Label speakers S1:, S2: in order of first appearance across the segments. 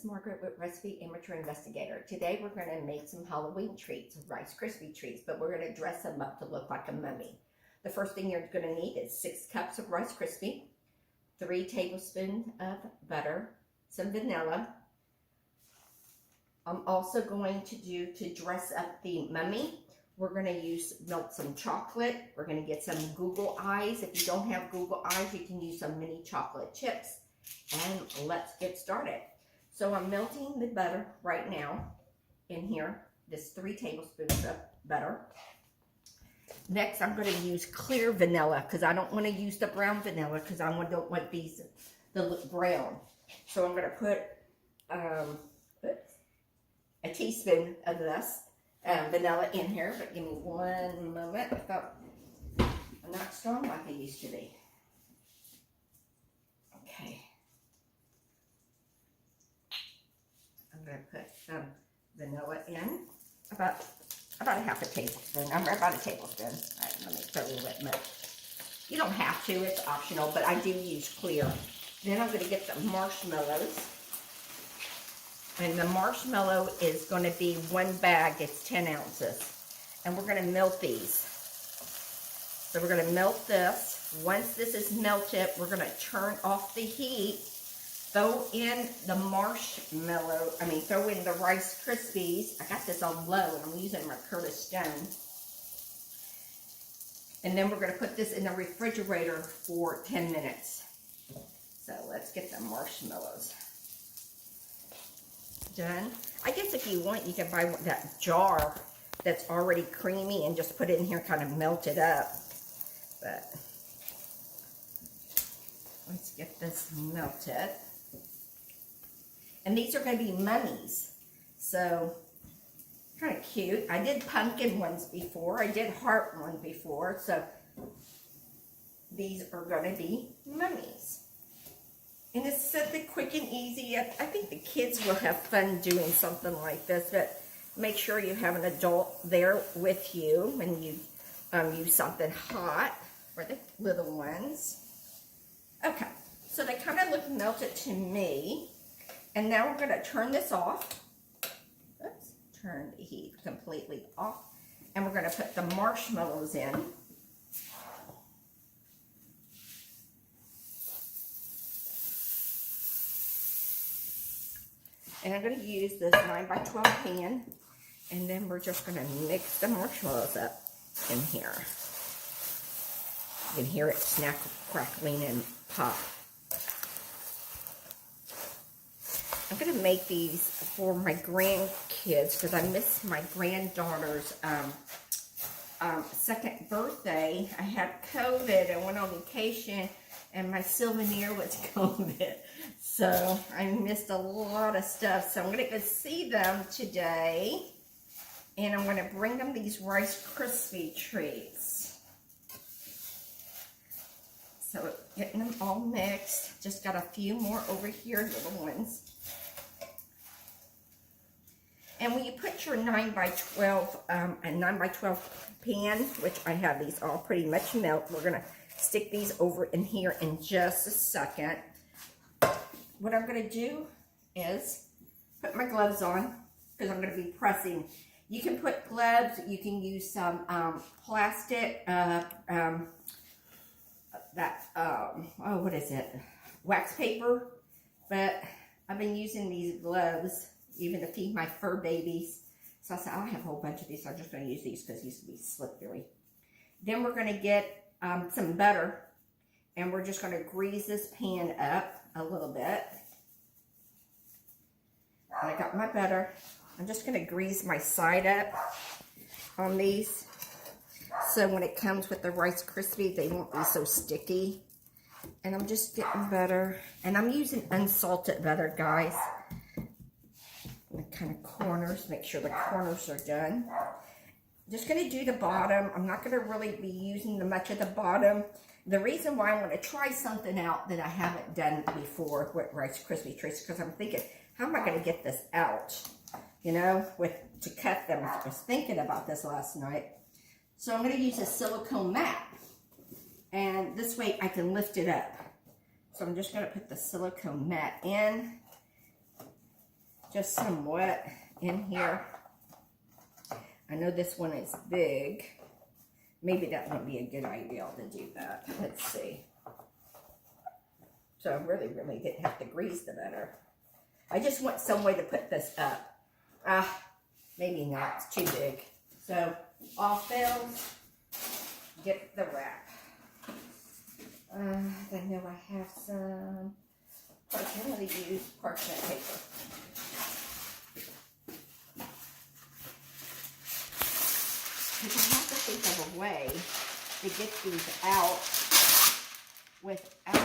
S1: is Margaret with Recipe Amateur Investigator. Today we're going to make some Halloween treats, Rice Krispie treats, but we're going to dress them up to look like a mummy. The first thing you're going to need is 6 cups of Rice Krispie, 3 tablespoons of butter, some vanilla. I'm also going to dress up the mummy. We're going to melt some chocolate. We're going to get some Google Eyes. If you don't have Google Eyes, you can use some mini chocolate chips. And let's get started. So I'm melting the butter right now in here. This 3 tablespoons of butter. Next, I'm going to use clear vanilla because I don't want to use the brown vanilla because I don't want these to look brown. So I'm going to put a teaspoon of this vanilla in here. But give me one moment. I thought I'm not strong like I used to be. Okay. I'm going to put some vanilla in, about a half a tablespoon. About a tablespoon. All right, let me throw a little bit much. You don't have to, it's optional, but I do use clear. Then I'm going to get the marshmallows. And the marshmallow is going to be 1 bag, it's 10 ounces. And we're going to melt these. So we're going to melt this. Once this is melted, we're going to turn off the heat. Throw in the throw in the Rice Krispies. I got this on low and I'm using my Curtis Stone. And then we're going to put this in the refrigerator for 10 minutes. So let's get the marshmallows done. I guess if you want, you can buy that jar that's already creamy and just put it in here, kind of melt it up. But let's get this melted. And these are going to be mummies. So, kind of cute. I did pumpkin ones before. I did heart ones before. So, these are going to be mummies. And it's something quick and easy. I think the kids will have fun doing something like this. But make sure you have an adult there with you when you use something hot for the little ones. Okay. So, they kind of look melted to me. And now we're going to turn this off. Oops, turn the heat completely off. And we're going to put the marshmallows in. And I'm going to use this 9x12 pan. And then we're just going to mix the marshmallows up in here. You can hear it snack, crackling, and pop. I'm going to make these for my grandkids because I missed my granddaughter's second birthday. I had COVID. I went on vacation and my souvenir was COVID. So I missed a lot of stuff. So I'm going to go see them today. And I'm going to bring them these Rice Krispie treats. So getting them all mixed. Just got a few more over here, little ones. And when you put your 9x12, a 9x12 pan, which I have these all pretty much melt, we're going to stick these over in here in just a second. What I'm going to do is put my gloves on because I'm going to be pressing. You can put gloves, you can use some plastic, what is it? Wax paper. But I've been using these gloves even to feed my fur babies. So I said, I have a whole bunch of these, so I'm just going to use these because these can be slippery. Then we're going to get some butter, and we're just going to grease this pan up a little bit. And I got my butter. I'm just going to grease my side up on these. So when it comes with the Rice Krispies, they won't be so sticky. And I'm just getting butter. And I'm using unsalted butter, guys. The kind of corners, make sure the corners are done. I'm just going to do the bottom. I'm not going to really be using much of the bottom. The reason why I want to try something out that I haven't done before with Rice Krispie treats, because I'm thinking, how am I going to get this out? You know, to cut them. I was thinking about this last night. So I'm going to use a silicone mat. And this way I can lift it up. So I'm just going to put the silicone mat in. just somewhat in here. I know this one is big. Maybe that wouldn't be a good idea to do that. Let's see. So I really didn't have to grease the butter. I just want some way to put this up. Maybe not. It's too big. So off fails. Get the wrap. I know I have some. I'm going to use parchment paper. Because I have to think of a way to get these out without.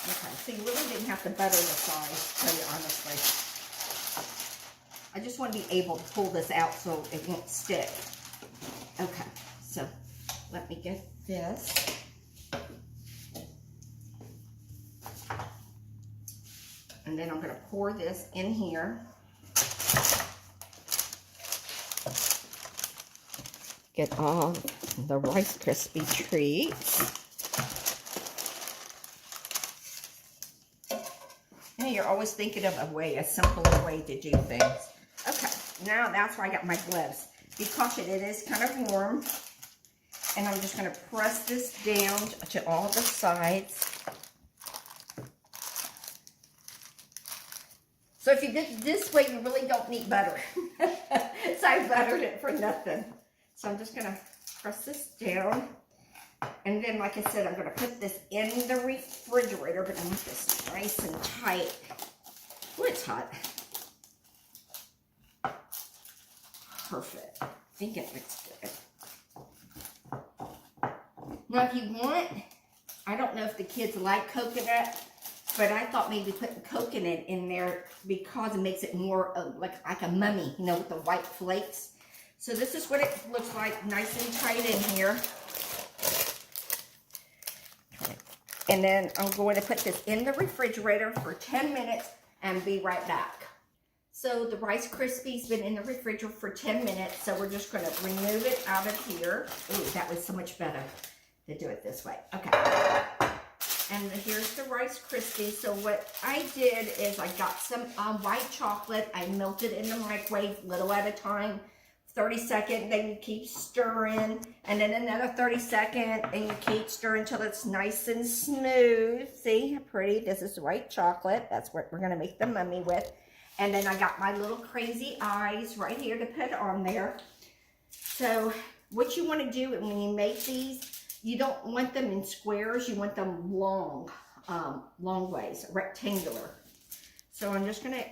S1: Okay, so you really didn't have to butter the sides, to tell you honestly. I just want to be able to pull this out so it won't stick. Okay, so let me get this. And then I'm going to pour this in here. Get all the Rice Krispie treats. You know, you're always thinking of a simpler way to do things. Okay, now that's why I got my gloves. Be cautious, it is kind of warm. And I'm just going to press this down to all the sides. So if you did it this way, you really don't need butter. So I buttered it for nothing. So I'm just going to press this down. And then, like I said, I'm going to put this in the refrigerator, but I want this nice and tight. Oh, it's hot. Perfect. I think it looks good. Now, if you want, I don't know if the kids like coconut, but I thought maybe putting coconut in there because it makes it more like a mummy, you know, with the white flakes. So this is what it looks like, nice and tight in here. And then I'm going to put this in the refrigerator for 10 minutes and be right back. So the Rice Krispies been in the refrigerator for 10 minutes, so we're just going to remove it out of here. Ooh, that was so much better to do it this way. Okay. And here's the Rice Krispies. So what I did is I got some white chocolate. I melted in the microwave, little at a time. 30 seconds, then you keep stirring, and then another 30 seconds, and you keep stirring until it's nice and smooth. See how pretty? This is white chocolate. That's what we're going to make the mummy with. And then I got my little crazy eyes right here to put on there. So what you want to do when you make these, you don't want them in squares. You want them long ways, rectangular. So I'm just going to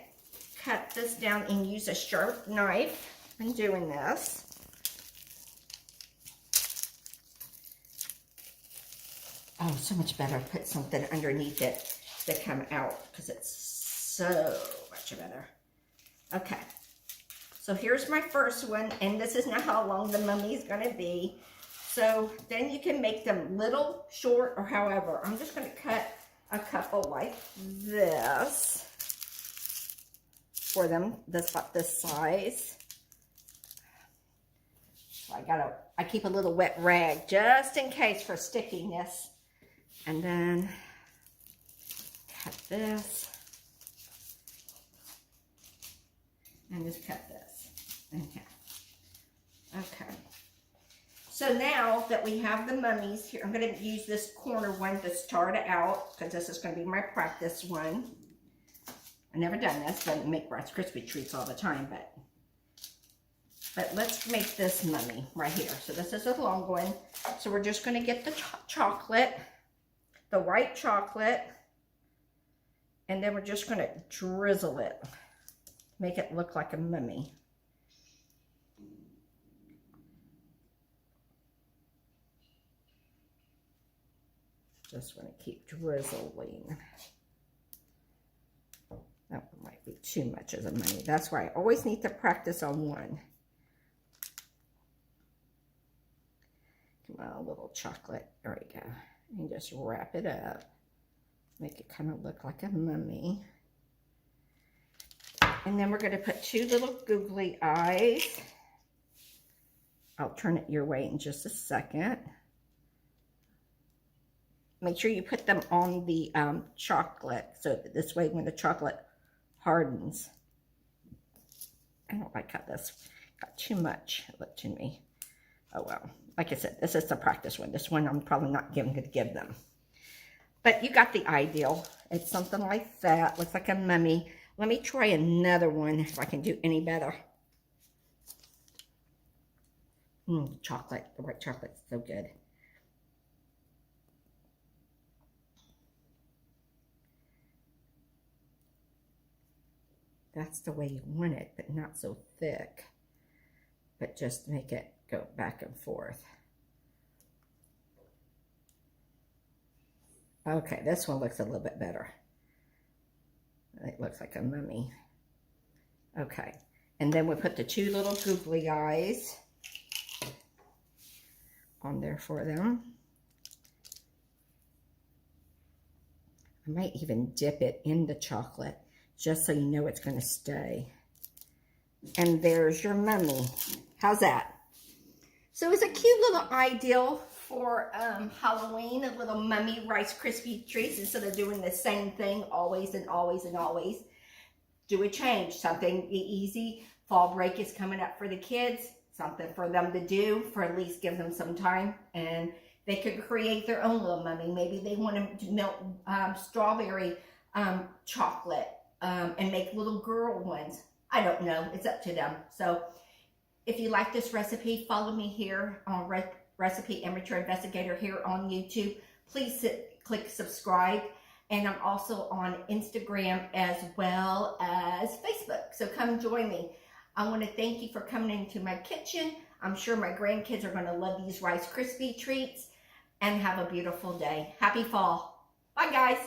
S1: cut this down and use a sharp knife. I'm doing this. Oh, so much better. Put something underneath it to come out because it's so much better. Okay. So here's my first one, and this is now how long the mummy is going to be. So then you can make them little, short, or however. I'm just going to cut a couple like this for them. That's about this size. I keep a little wet rag just in case for stickiness. And then cut this. And just cut this. Okay. Okay. So now that we have the mummies here, I'm going to use this corner one to start it out because this is going to be my practice one. I've never done this. I make Rice Krispie treats all the time, but let's make this mummy right here. So this is a long one. So we're just going to get the chocolate, the white chocolate, and then we're just going to drizzle it, make it look like a mummy. Just want to keep drizzling. That might be too much as a mummy. That's why I always need to practice on one. A little chocolate, there we go, and just wrap it up, make it kind of look like a mummy. And then we're going to put two little googly eyes. I'll turn it your way in just a second. make sure you put them on the chocolate, so that this way when the chocolate hardens. I don't like how this got too much to me. Oh well, like I said, this is the practice one. This one I'm probably not going to give them. But you got the ideal. It's something like that. Looks like a mummy. Let me try another one if I can do any better. Chocolate. The white chocolate's so good. That's the way you want it, but not so thick. But just make it go back and forth. Okay, this one looks a little bit better. It looks like a mummy. Okay, and then we put the two little googly eyes on there for them. I might even dip it in the chocolate just so you know it's going to stay. And there's your mummy. How's that? So it's a cute little ideal for Halloween, a little mummy Rice Krispie treats. Instead of doing the same thing always and always and always, do a change, something easy. Fall break is coming up for the kids, something for them to do, for at least give them some time, and they could create their own little mummy. Maybe they want to melt strawberry chocolate and make little girl ones. I don't know, it's up to them. So if you like this recipe, follow me here on Recipe Amateur Investigator here on YouTube. Please click subscribe. And I'm also on Instagram as well as Facebook. So come join me. I want to thank you for coming into my kitchen. I'm sure my grandkids are going to love these Rice Krispie treats. And have a beautiful day. Happy fall. Bye, guys.